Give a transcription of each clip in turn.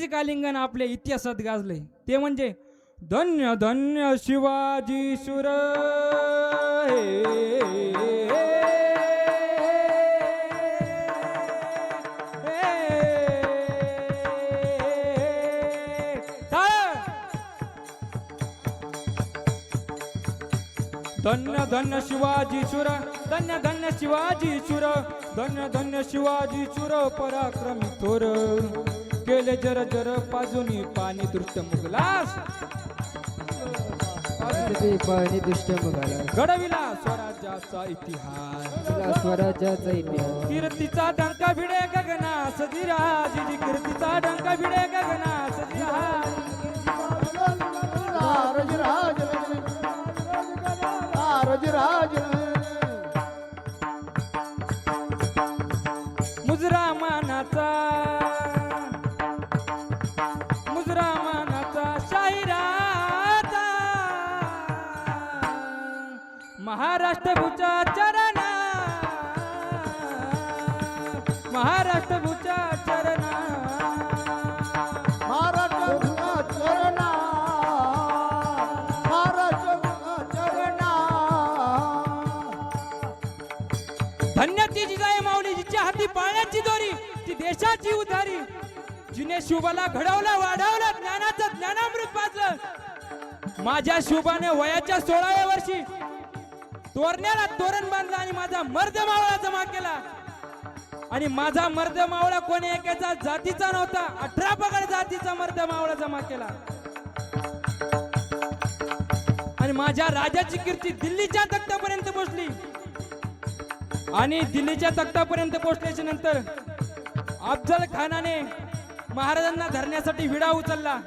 कीर्तिकालिंगन आपल्या इतिहासात गाजले ते म्हणजे धन्य धन्य शिवाजी शूर धन्य धन्य शिवाजी शूर धन्य धन्य शिवाजी शूर धन्य धन्य शिवाजी शूर पराक्रमी थोर केले जर जर पाजुनी पाणी दृष्ट मुगलास पाणी दुष्ट मुघाला घडविला स्वराज्याचा इतिहास स्वराज्याचा इतिहास कीर्तीचा डंका भिडे गगनास धीराज कीर्तीचा डंका भिडे गगनास धीराज मुजरा मानाचा शाहिराचा महाराष्ट्र भूचा चरणा महाराष्ट्र भूचा चरणा धन्य ती जिजाई माऊली जिच्या हाती पाळण्याची दोरी ती देशाची उधारी जिने शुभाला घडवलं वाढवलं ज्ञानाचं ज्ञानामृत पाजलं माझ्या शुभाने वयाच्या 16व्या वर्षी तोरण्याला तोरण बांधलं आणि माझा मर्द मावळा जमा केला आणि माझा मर्द मावळा कोणी एकाचा जातीचा नव्हता 18 पगड जातीचा मर्द मावळा जमा केला आणि माझ्या राजाची कीर्ती दिल्लीच्या तख्तापर्यंत पोहोचली आणि दिल्लीच्या तख्तापर्यंत पोहोचल्याच्या नंतर अफजल खानाने महाराजांना धरण्यासाठी विडा उचलला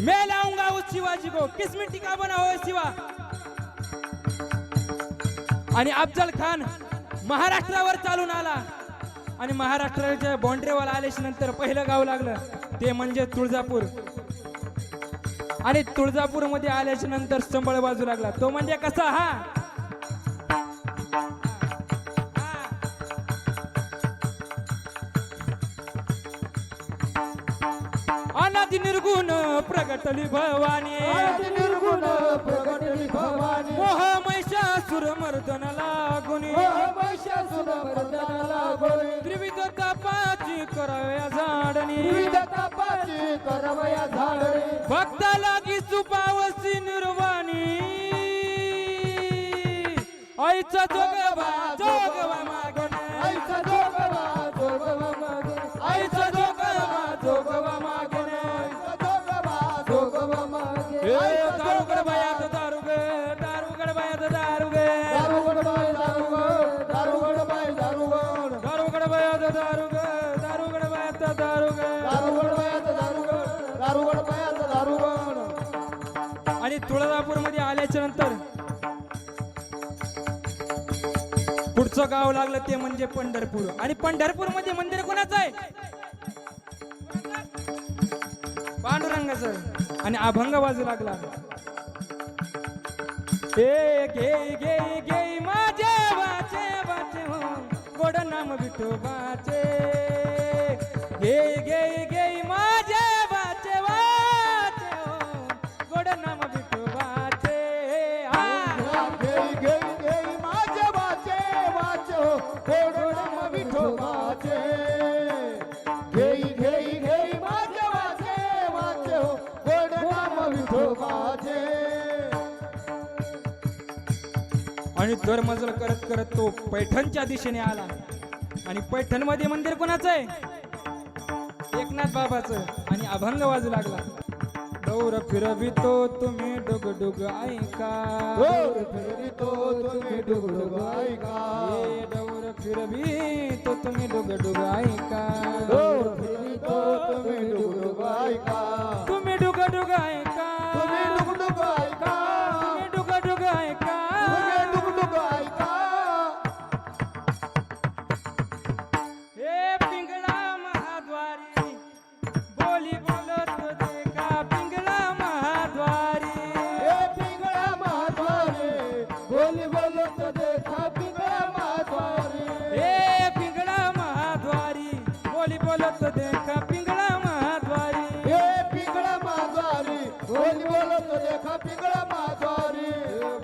मैं लाऊंगा उस शिवाजी को किस मिट्टी का बना हो शिवा आणि अफजल खान महाराष्ट्रावर चालून आला आणि महाराष्ट्राच्या बाउंड्रीवर आल्याच्या नंतर पहिलं गाव लागलं ते म्हणजे तुळजापूर आणि तुळजापूर मध्ये आल्याच्या नंतर संबळ बाजू लागला तो म्हणजे कसा हा अनादि निर्गुण प्रगटली भवानी मोह महिषासुर मर्दन लागुनी त्रिविध तापाची कराव्या झाडणी भक्त लागी सुपावसी निर्वाणी आईचा जोगवा जोगवा मागणे आईचा जोगवा जोगवा मागणे दारुगड बायात दारुग दारुगड बायात दारुग दारुगड बायात दारुग दारुगड बायात दारुग आणि तुळजापूर मध्ये आल्याच्या नंतर पुढचं गाव लागलं ते म्हणजे पंढरपूर आणि पंढरपूर मध्ये मंदिर कोणाचं आहे पांडुरंगाचं आणि अभंग वाजू लागला ए गे गे गे माझे वाचे वाचे हो गोड नाम विठोबाचे गे गे गे माझे वाचे वाचे हो गोड नाम विठोबाचे गे माझे वाचे वाचे हो गोड नाम विठोबाचे घे माझे वाचे वाचे हो गोड नाम विठोबाचे आणि दरमजल करत करत तो पैठणच्या दिशेने आला आणि पैठण मध्ये मंदिर कोणाचं आहे एकनाथ बाबाचं आणि अभंग वाजू लागला दौर फिरवितो तुम्ही डुगडुग ऐका दौर फिरवितो तुम्ही डुगडुग ऐका दौर फिरवितो तुम्ही डुगडुग ऐका दौर फिरवितो तुम्ही डुगडुग ऐका तुम्ही डुगडुग ऐका तुम्ही डुगडुग ऐका तुम्ही डुगडुग ऐका तुम्ही डुगडुग ऐका हे पिंगळा महाद्वारी बोली बोलत देखा पिंगळा महाद्वारी हे पिंगळा महाद्वारे बोली बोलत देखा पिंगळा महाद्वारे हे पिंगळा महाद्वारी बोली बोलत तो देखा पिंगळा महाद्वारी हे पिंगळा माझारी कोणी बोलतो देखा पिंगळा माझारी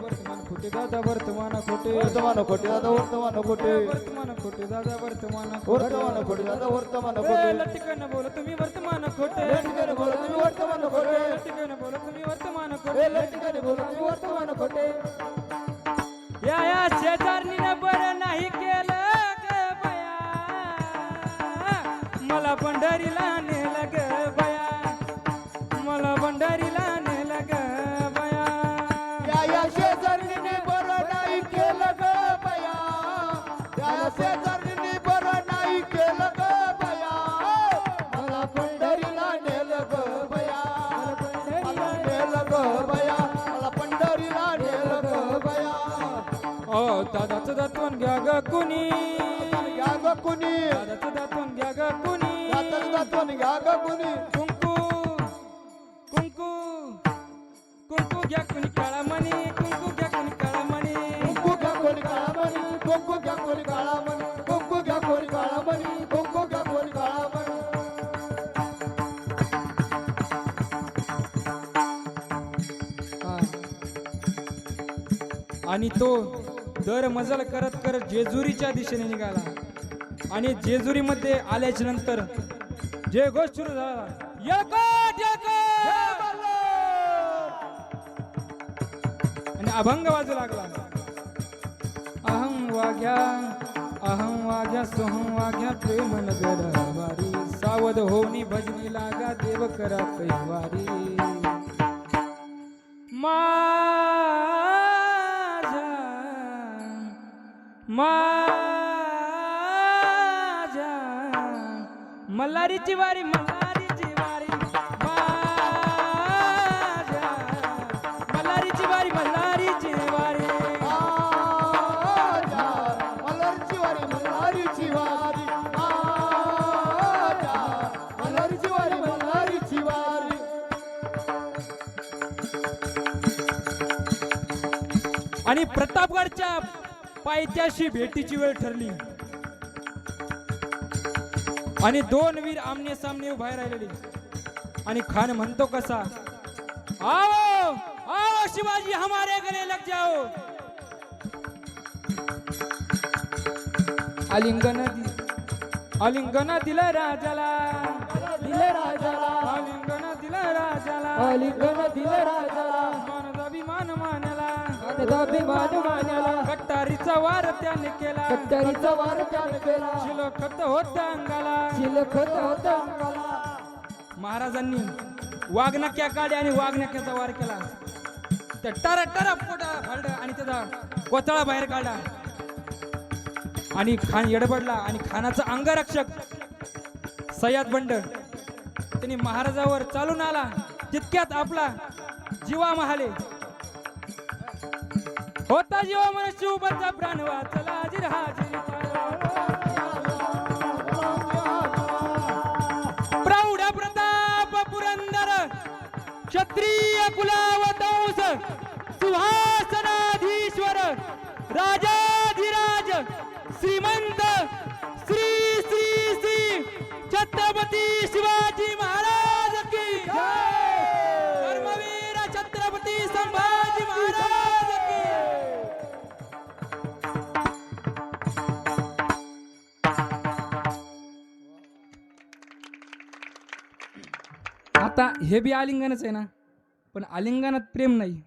वर्तमान खोटे दादा वर्तमान खोटे वर्तमान खोटे दादा वर्तमान खोटे वर्तमान खोटे दादा वर्तमान वर्तमान खोटे दादा वर्तमान खोटे खोटे लटकन बोल तुम्ही वर्तमान खोटे लटकन बोला तुम्ही वर्तमान खोटे लटकन बोल तुम्ही वर्तमान हे खोटे लटकन बोला तुम्ही वर्तमान खोटे या शेजारणीने बरं नाही केलं ग बया मला पंढरीला नेलं ग बया मला पंढरीला नेलं ग बया या शेजारीने बरं नाही केलं ग बया या शेजारीने बरं नाही केलं ग बया मला पंढरीला नेलं ग बया मला नेलं ग बया मला पंढरीला नेलं ग बया ओ दादाचं दातवण घ्या ग कुणी घ्या ग कुणी दादाचं दातवण घ्या ग कुणी दातन दातन घ्या ग कुणी कुंकू कुंकू कुंकू घ्या कुणी काळा मणी कुंकू घ्या कुणी काळा मणी कुंकू घ्या कोणी काळा मणी कुंकू घ्या कोणी काळा मणी कुंकू घ्या कोणी काळा मणी कुंकू घ्या कोणी काळा मणी हा. आणि तो दर मजल करत करत जेजुरीच्या दिशेने निघाला आणि जेजुरीमध्ये आल्याच्या नंतर जे गोष्ट सुरू झाला यळकोट, यळकोट! आणि अभंग वाजू लागला अहं वाघ्या सोहं वाघ्या प्रेम नगर वारी सावध होनी भजनी लागा देव करा कैवारी माझ्या मल्हारीची वारी मल्हारीची वारी माझ्या मल्हारीची वारी मल्हारीची वारी आजा मल्हारीची वारी मल्हारीची वारी आजा मल्हारीची वारी मल्हारीची वारी आणि प्रतापगडच्या पायथ्याशी भेटीची वेळ ठरली आणि दोन वीर आमने सामने उभे राहिलेले आणि खान म्हणतो कसा आओ आओ शिवाजी हमारे गले लग जाओ आलिंगन दिलं राजाला दिले राजाला आलिंगन दिलं राजाला आलिंगन दिले राजाला मानद अभिमान मानला अभिमान मान्याला कट्टारीचा वार त्याने केला कट्टारीचा वार त्याने केला शिलखत होत अंगाला शिलखत होता अंगाला महाराजांनी वाघनक्या काढे आणि वाघनक्याचा वार केला त्या टरा टरा पोटा फाडलं आणि त्याचा कोतळा बाहेर काढला आणि खान येडबडला आणि खानाचा अंगरक्षक सय्यद बंड त्यांनी महाराजावर चालून आला तितक्यात आपला जीवा महाले होता जीवा मन शिवबचा प्राण वाचला हाजीर हाजीर प्रौढ प्रताप पुरंदर क्षत्रिय कुलावतंस सुहासनाधीश्वर राजाधिराज श्रीमंत श्री श्री श्री छत्रपती शिवाजी महाराज की जय धर्मवीर छत्रपती संभाजी महाराज की आता हे बी आलिंगनच आहे ना पण आलिंगनात प्रेम नाही